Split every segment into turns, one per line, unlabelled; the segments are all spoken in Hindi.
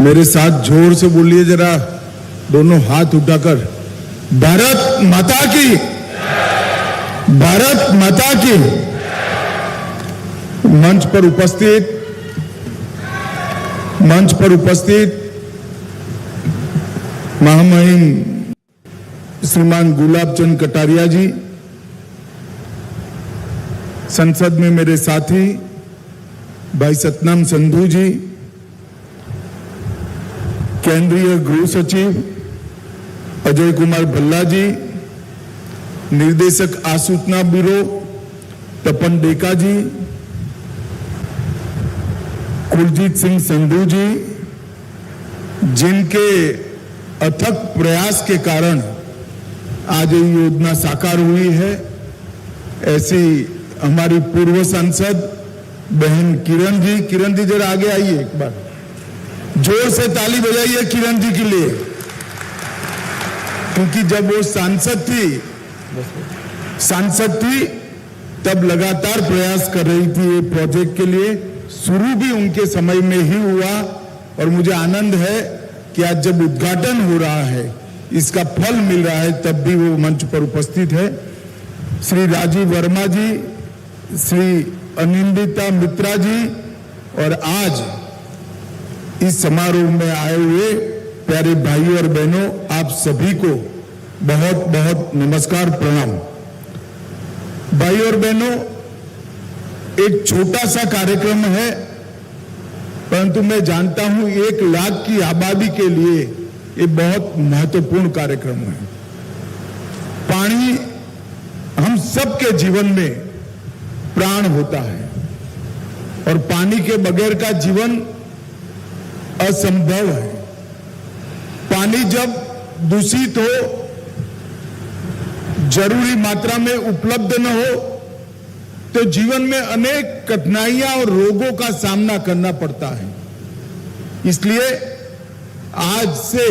मेरे साथ जोर से बोलिए जरा, दोनों हाथ उठाकर। भारत माता की, भारत माता की। मंच पर उपस्थित महामहिम श्रीमान गुलाब चंद कटारिया जी, संसद में मेरे साथी भाई सतनाम संधू जी, केंद्रीय गृह सचिव अजय कुमार भल्ला जी, निर्देशक आसूचना ब्यूरो तपन डेका जी, कुलजीत सिंह संधू जी, जिनके अथक प्रयास के कारण आज ये योजना साकार हुई है, ऐसी हमारी पूर्व सांसद बहन किरण जी जरा आगे आइए, एक बार जोर से ताली बजाइए किरण जी के लिए, क्योंकि जब वो सांसद थी तब लगातार प्रयास कर रही थी ये प्रोजेक्ट के लिए। शुरू भी उनके समय में ही हुआ और मुझे आनंद है कि आज जब उद्घाटन हो रहा है, इसका फल मिल रहा है, तब भी वो मंच पर उपस्थित है। श्री राजीव वर्मा जी, श्री अनिंदिता मित्रा जी और आज इस समारोह में आए हुए प्यारे भाइयों और बहनों, आप सभी को बहुत बहुत नमस्कार, प्रणाम। भाइयों और बहनों, एक छोटा सा कार्यक्रम है, परंतु मैं जानता हूं 1 लाख की आबादी के लिए ये बहुत महत्वपूर्ण कार्यक्रम है। पानी हम सबके जीवन में प्राण होता है और पानी के बगैर का जीवन असंभव है। पानी जब दूषित हो, जरूरी मात्रा में उपलब्ध न हो, तो जीवन में अनेक कठिनाइयां और रोगों का सामना करना पड़ता है। इसलिए आज से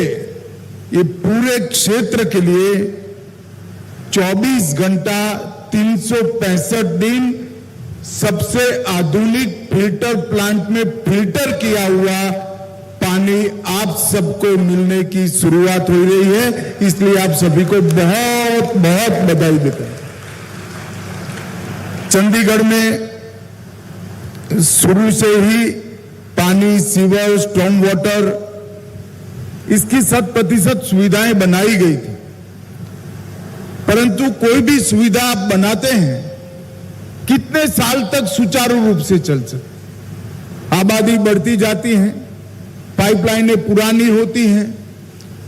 ये पूरे क्षेत्र के लिए 24 घंटा 365 दिन सबसे आधुनिक फिल्टर प्लांट में फिल्टर किया हुआ पानी आप सबको मिलने की शुरुआत हो रही है। इसलिए आप सभी को बहुत बहुत बधाई देता हूं। चंडीगढ़ में शुरू से ही पानी, सीवर, स्टॉर्म वाटर, इसकी 100% सुविधाएं बनाई गई थी, परंतु कोई भी सुविधा आप बनाते हैं, कितने साल तक सुचारू रूप से चल सकती? आबादी बढ़ती जाती है, पाइपलाइनें पुरानी होती हैं,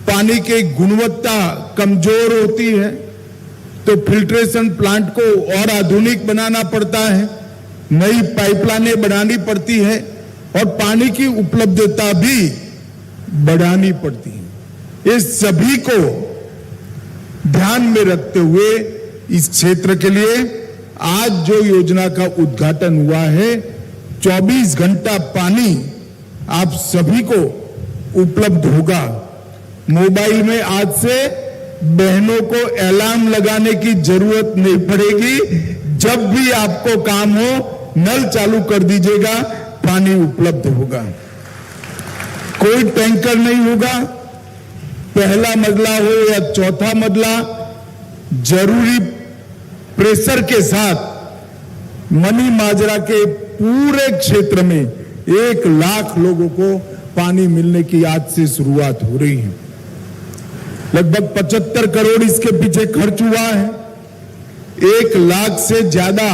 पानी की गुणवत्ता कमजोर होती है, तो फिल्ट्रेशन प्लांट को और आधुनिक बनाना पड़ता है, नई पाइपलाइनें बनानी पड़ती है और पानी की उपलब्धता भी बढ़ानी पड़ती है। इस सभी को ध्यान में रखते हुए इस क्षेत्र के लिए आज जो योजना का उद्घाटन हुआ है, 24 घंटा पानी आप सभी को उपलब्ध होगा। मोबाइल में आज से बहनों को अलार्म लगाने की जरूरत नहीं पड़ेगी। जब भी आपको काम हो, नल चालू कर दीजिएगा, पानी उपलब्ध होगा। कोई टैंकर नहीं होगा, पहला मंजिला हो या चौथा मंजिला, जरूरी प्रेशर के साथ मनी माजरा के पूरे क्षेत्र में 1 लाख लोगों को पानी मिलने की आज से शुरुआत हो रही है। लगभग 75 करोड़ इसके पीछे खर्च हुआ है। 1 लाख से ज्यादा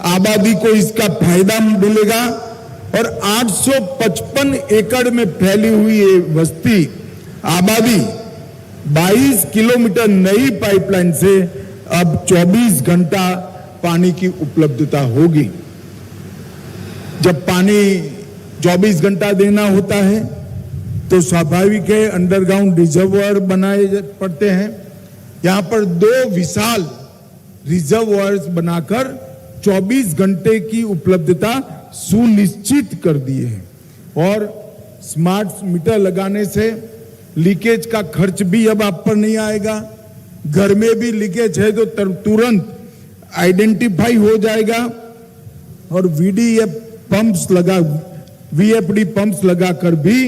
आबादी को इसका फायदा मिलेगा और 855 एकड़ में फैली हुई ये बस्ती आबादी 22 किलोमीटर नई पाइपलाइन से अब 24 घंटा पानी की उपलब्धता होगी। जब पानी 24 घंटा देना होता है तो स्वाभाविक है अंडरग्राउंड रिजर्वायर बनाए पड़ते हैं। यहां पर 2 विशाल रिजर्वायर्स बनाकर 24 घंटे की उपलब्धता सुनिश्चित कर दिए हैं और स्मार्ट मीटर लगाने से लीकेज का खर्च भी अब आप पर नहीं आएगा। घर में भी लीकेज है तो तुरंत आइडेंटिफाई हो जाएगा और वीएफडी पंप्स लगाकर भी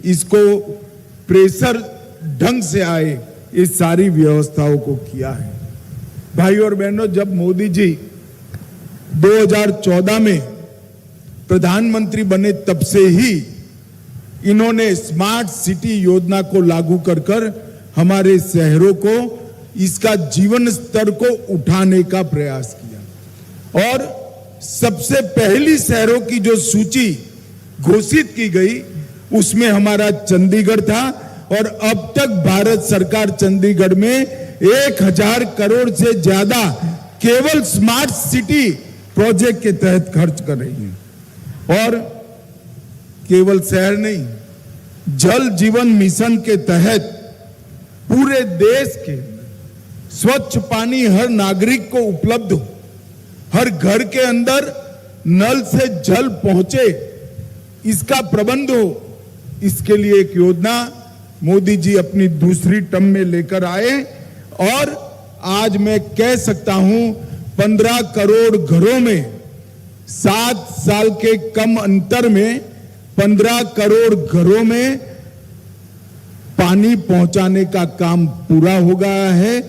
इसको प्रेशर ढंग से आए, ये सारी व्यवस्थाओं को किया है। भाई और बहनों, जब मोदी जी 2014 में प्रधानमंत्री बने तब से ही इन्होंने स्मार्ट सिटी योजना को लागू कर हमारे शहरों को, इसका जीवन स्तर को उठाने का प्रयास किया। और सबसे पहली शहरों की जो सूची घोषित की गई उसमें हमारा चंडीगढ़ था, और अब तक भारत सरकार चंडीगढ़ में 1000 करोड़ से ज्यादा केवल स्मार्ट सिटी प्रोजेक्ट के तहत खर्च कर रही है। और केवल शहर नहीं, जल जीवन मिशन के तहत पूरे देश के स्वच्छ पानी हर नागरिक को उपलब्ध हो, हर घर के अंदर नल से जल पहुंचे, इसका प्रबंध हो, इसके लिए एक योजना मोदी जी अपनी दूसरी टर्म में लेकर आए। और आज मैं कह सकता हूं 15 करोड़ घरों में 7 साल के कम अंतर में 15 करोड़ घरों में पानी पहुंचाने का काम पूरा हो गया है।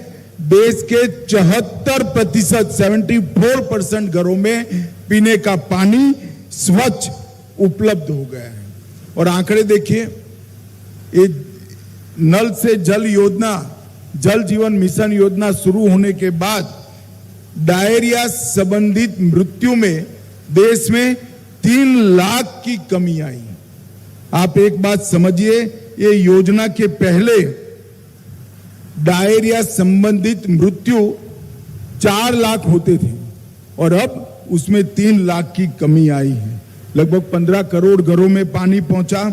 देश के 74% 74% घरों में पीने का पानी स्वच्छ उपलब्ध हो गया है। और आंकड़े देखिए, ये नल से जल योजना, जल जीवन मिशन योजना शुरू होने के बाद डायरिया संबंधित मृत्यु में देश में 3 लाख की कमी आई। आप एक बात समझिए, ये योजना के पहले डायरिया संबंधित मृत्यु 4 लाख होते थे और अब उसमें 3 लाख की कमी आई है। लगभग 15 करोड़ घरों में पानी पहुंचा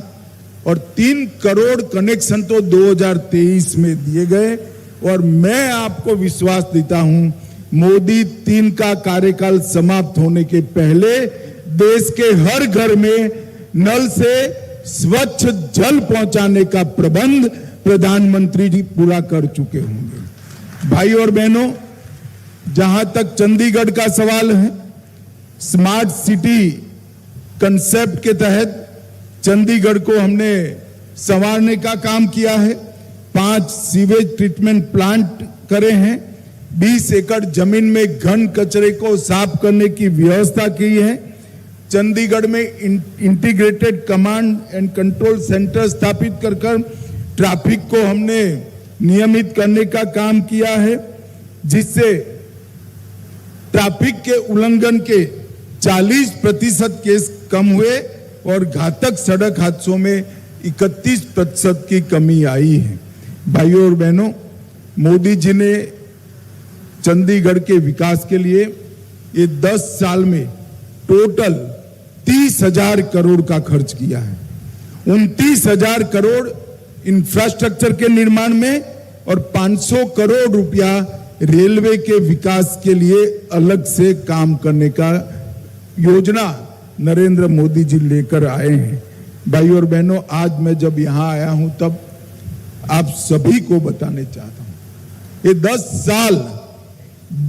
और 3 करोड़ कनेक्शन तो 2023 में दिए गए। और मैं आपको विश्वास देता हूं, मोदी 3 का कार्यकाल समाप्त होने के पहले देश के हर घर में नल से स्वच्छ जल पहुंचाने का प्रबंध प्रधानमंत्री जी पूरा कर चुके होंगे। भाई और बहनों, जहां तक चंडीगढ़ का सवाल है, स्मार्ट सिटी कंसेप्ट के तहत चंडीगढ़ को हमने संवारने का काम किया है। 5 सीवेज ट्रीटमेंट प्लांट करे हैं, 20 एकड़ जमीन में घन कचरे को साफ करने की व्यवस्था की है। चंडीगढ़ में integrated command and control centre स्थापित कर ट्रैफिक को हमने नियमित करने का काम किया है, जिससे ट्रैफिक के उल्लंघन के 40% केस कम हुए और घातक सड़क हादसों में 31% की कमी आई है। भाइयों और बहनों, मोदी जी ने चंडीगढ़ के विकास के लिए ये 10 साल में टोटल 30,000 करोड़ का खर्च किया है। 29,000 करोड़ इंफ्रास्ट्रक्चर के निर्माण में और 500 करोड़ रुपया रेलवे के विकास के लिए अलग से काम करने का योजना नरेंद्र मोदी जी लेकर आए हैं। भाई और बहनों, आज मैं जब यहां आया हूं तब आप सभी को बताने चाहता हूं, ये 10 साल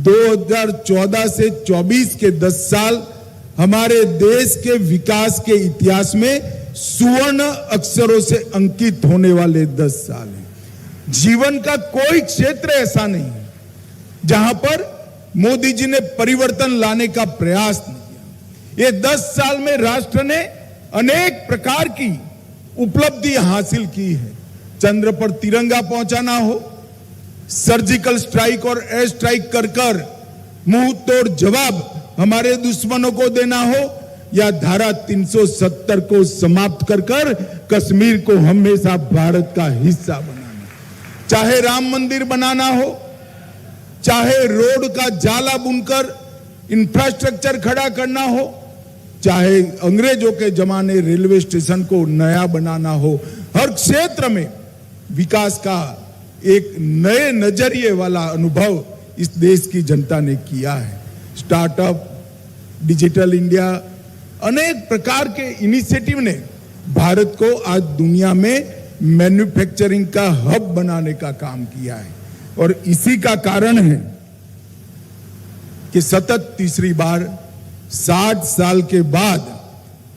2014 से 24 के 10 साल हमारे देश के विकास के इतिहास में सुवर्ण अक्षरों से अंकित होने वाले 10 साल हैं। जीवन का कोई क्षेत्र ऐसा नहीं है जहां पर मोदी जी ने परिवर्तन लाने का प्रयास नहीं किया। ये 10 साल में राष्ट्र ने अनेक प्रकार की उपलब्धि हासिल की है। चंद्र पर तिरंगा पहुंचाना हो, सर्जिकल स्ट्राइक और एयर स्ट्राइक कर मुंह तोड़ जवाब हमारे दुश्मनों को देना हो, या धारा 370 को समाप्त कर कश्मीर को हमेशा भारत का हिस्सा बनाना, चाहे राम मंदिर बनाना हो, चाहे रोड का जाला बुनकर इंफ्रास्ट्रक्चर खड़ा करना हो, चाहे अंग्रेजों के जमाने रेलवे स्टेशन को नया बनाना हो, हर क्षेत्र में विकास का एक नए नजरिए वाला अनुभव इस देश की जनता ने किया है। स्टार्टअप, डिजिटल इंडिया, अनेक प्रकार के इनिशिएटिव ने भारत को आज दुनिया में मैन्युफैक्चरिंग का हब बनाने का काम किया है। और इसी का कारण है कि सतत तीसरी बार 60 साल के बाद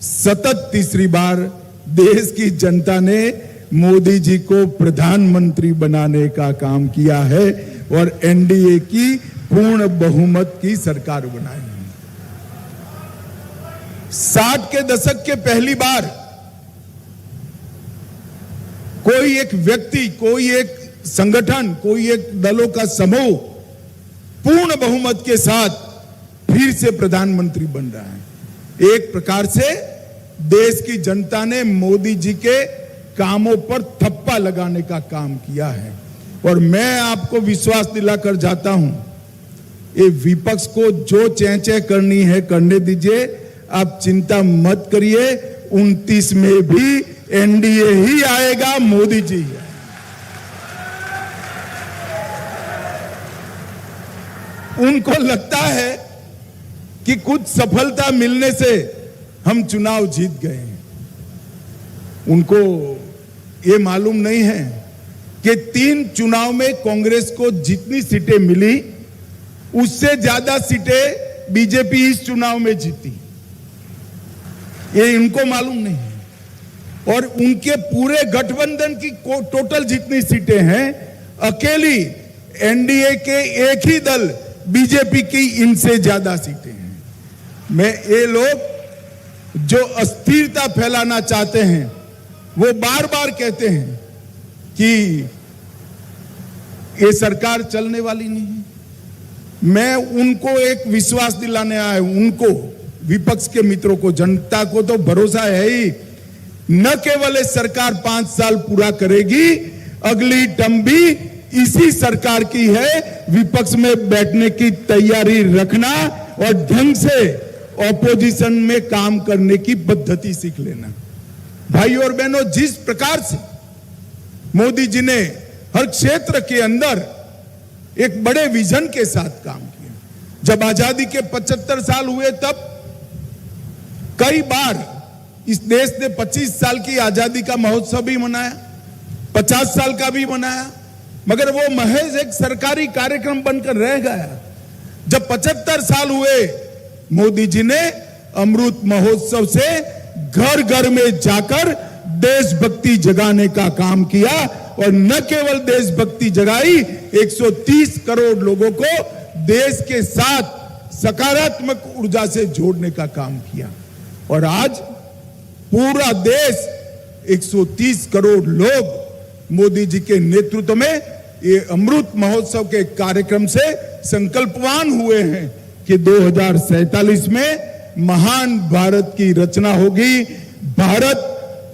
सतत तीसरी बार देश की जनता ने मोदी जी को प्रधानमंत्री बनाने का काम किया है और एनडीए की पूर्ण बहुमत की सरकार बनाई है। 60 के दशक के पहली बार कोई एक व्यक्ति, कोई एक संगठन, कोई एक दलों का समूह पूर्ण बहुमत के साथ फिर से प्रधानमंत्री बन रहा है। एक प्रकार से देश की जनता ने मोदी जी के कामों पर थप्पा लगाने का काम किया है। और मैं आपको विश्वास दिलाकर जाता हूं, ये विपक्ष को जो चेंचे करनी है करने दीजिए, आप चिंता मत करिए। 29 में भी एनडीए ही आएगा, मोदी जी है। उनको लगता है कि कुछ सफलता मिलने से हम चुनाव जीत गए हैं। उनको ये मालूम नहीं है कि 3 चुनाव में कांग्रेस को जितनी सीटें मिली उससे ज्यादा सीटें बीजेपी इस चुनाव में जीती। ये इनको मालूम नहीं है। और उनके पूरे गठबंधन की टोटल जितनी सीटें हैं, अकेली एनडीए के एक ही दल बीजेपी की इनसे ज्यादा सीटें हैं। मैं ये लोग जो अस्थिरता फैलाना चाहते हैं वो बार बार कहते हैं कि ये सरकार चलने वाली नहीं है। मैं उनको एक विश्वास दिलाने आया हूं, उनको, विपक्ष के मित्रों को, जनता को तो भरोसा है ही, न केवल ये सरकार 5 साल पूरा करेगी, अगली टर्म भी इसी सरकार की है। विपक्ष में बैठने की तैयारी रखना और ढंग से ऑपोजिशन में काम करने की पद्धति सीख लेना। भाई और बहनों, जिस प्रकार से मोदी जी ने हर क्षेत्र के अंदर एक बड़े विजन के साथ काम किया। जब आजादी के 75 साल हुए तब कई बार इस देश ने 25 साल की आजादी का महोत्सव भी मनाया, 50 साल का भी मनाया, मगर वो महज एक सरकारी कार्यक्रम बनकर रह गया। जब 75 साल हुए, मोदी जी ने अमृत महोत्सव से घर घर में जाकर देशभक्ति जगाने का काम किया और न केवल देशभक्ति जगाई, 130 करोड़ लोगों को देश के साथ सकारात्मक ऊर्जा से जोड़ने का काम किया। और आज पूरा देश, 130 करोड़ लोग मोदी जी के नेतृत्व में ये अमृत महोत्सव के कार्यक्रम से संकल्पवान हुए हैं कि 2047 में महान भारत की रचना होगी, भारत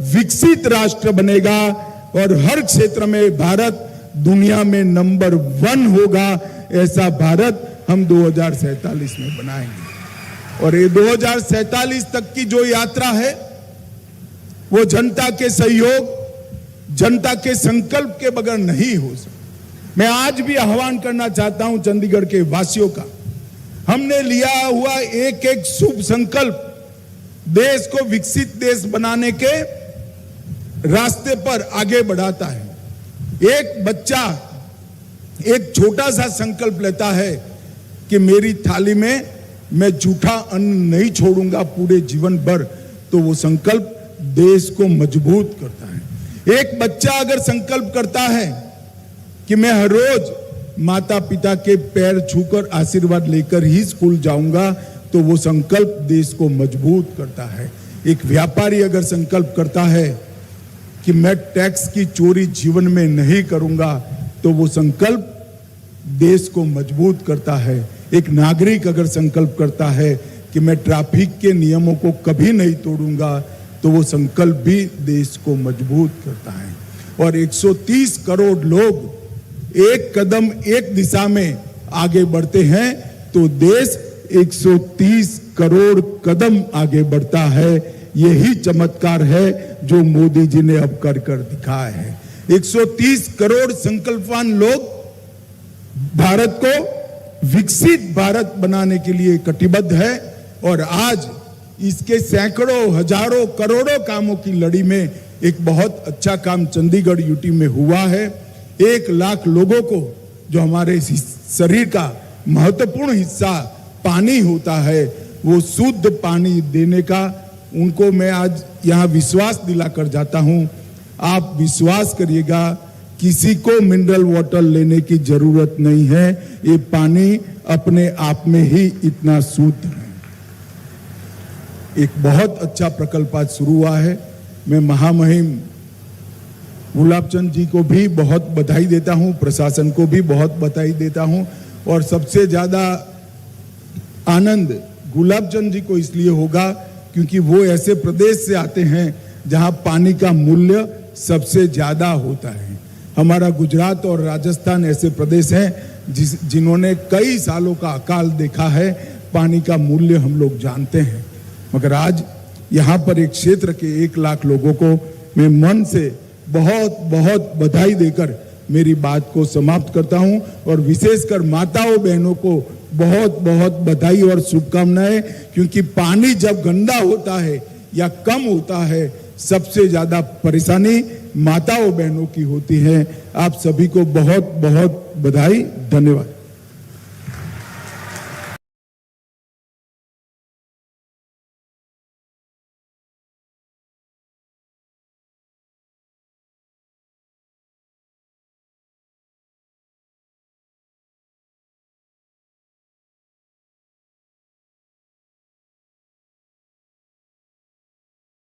विकसित राष्ट्र बनेगा और हर क्षेत्र में भारत दुनिया में नंबर 1 होगा। ऐसा भारत हम 2047 में बनाएंगे। और ये 2047 तक की जो यात्रा है वो जनता के सहयोग, जनता के संकल्प के बगैर नहीं हो सकती। मैं आज भी आह्वान करना चाहता हूं चंडीगढ़ के वासियों का, हमने लिया हुआ एक एक शुभ संकल्प देश को विकसित देश बनाने के रास्ते पर आगे बढ़ाता है। एक बच्चा एक छोटा सा संकल्प लेता है कि मेरी थाली में मैं जूठा अन्न नहीं छोड़ूंगा पूरे जीवन भर, तो वो संकल्प देश को मजबूत करता है। एक बच्चा अगर संकल्प करता है कि मैं हर रोज माता पिता के पैर छूकर आशीर्वाद लेकर ही स्कूल जाऊंगा, तो वो संकल्प देश को मजबूत करता है। एक व्यापारी अगर संकल्प करता है कि मैं टैक्स की चोरी जीवन में नहीं करूंगा, तो वो संकल्प देश को मजबूत करता है। एक नागरिक अगर संकल्प करता है कि मैं ट्रैफिक के नियमों को कभी नहीं तोड़ूंगा, तो वो संकल्प भी देश को मजबूत करता है। और 130 करोड़ लोग एक कदम एक दिशा में आगे बढ़ते हैं तो देश 130 करोड़ कदम आगे बढ़ता है। यही चमत्कार है जो मोदी जी ने अब कर कर दिखाया है। 130 करोड़ संकल्पवान लोग भारत को विकसित भारत बनाने के लिए कटिबद्ध है। और आज इसके सैकड़ों, हजारों, करोड़ों कामों की लड़ी में एक बहुत अच्छा काम चंडीगढ़ यूटी में हुआ है। 1 लाख लोगों को, जो हमारे शरीर का महत्वपूर्ण हिस्सा पानी होता है, वो शुद्ध पानी देने का उनको मैं आज यहाँ विश्वास दिलाकर जाता हूँ। आप विश्वास करिएगा, किसी को मिनरल वाटर लेने की जरूरत नहीं है। ये पानी अपने आप में ही इतना शुद्ध है। एक बहुत अच्छा प्रकल्प आज शुरू हुआ है। मैं महामहिम गुलाबचंद जी को भी बहुत बधाई देता हूं, प्रशासन को भी बहुत बधाई देता हूं, और सबसे ज्यादा आनंद गुलाबचंद जी को इसलिए होगा क्योंकि वो ऐसे प्रदेश से आते हैं जहां पानी का मूल्य सबसे ज्यादा होता है। हमारा गुजरात और राजस्थान ऐसे प्रदेश हैं जिन्होंने कई सालों का अकाल देखा है। पानी का मूल्य हम लोग जानते हैं, मगर आज यहाँ पर एक क्षेत्र के 1 लाख लोगों को मैं मन से बहुत बहुत बधाई देकर मेरी बात को समाप्त करता हूं, और विशेषकर माताओं बहनों को बहुत बहुत बधाई और शुभकामनाएं, क्योंकि पानी जब गंदा होता है या कम होता है, सबसे ज्यादा परेशानी माताओं बहनों की होती है। आप सभी को बहुत बहुत बधाई, धन्यवाद।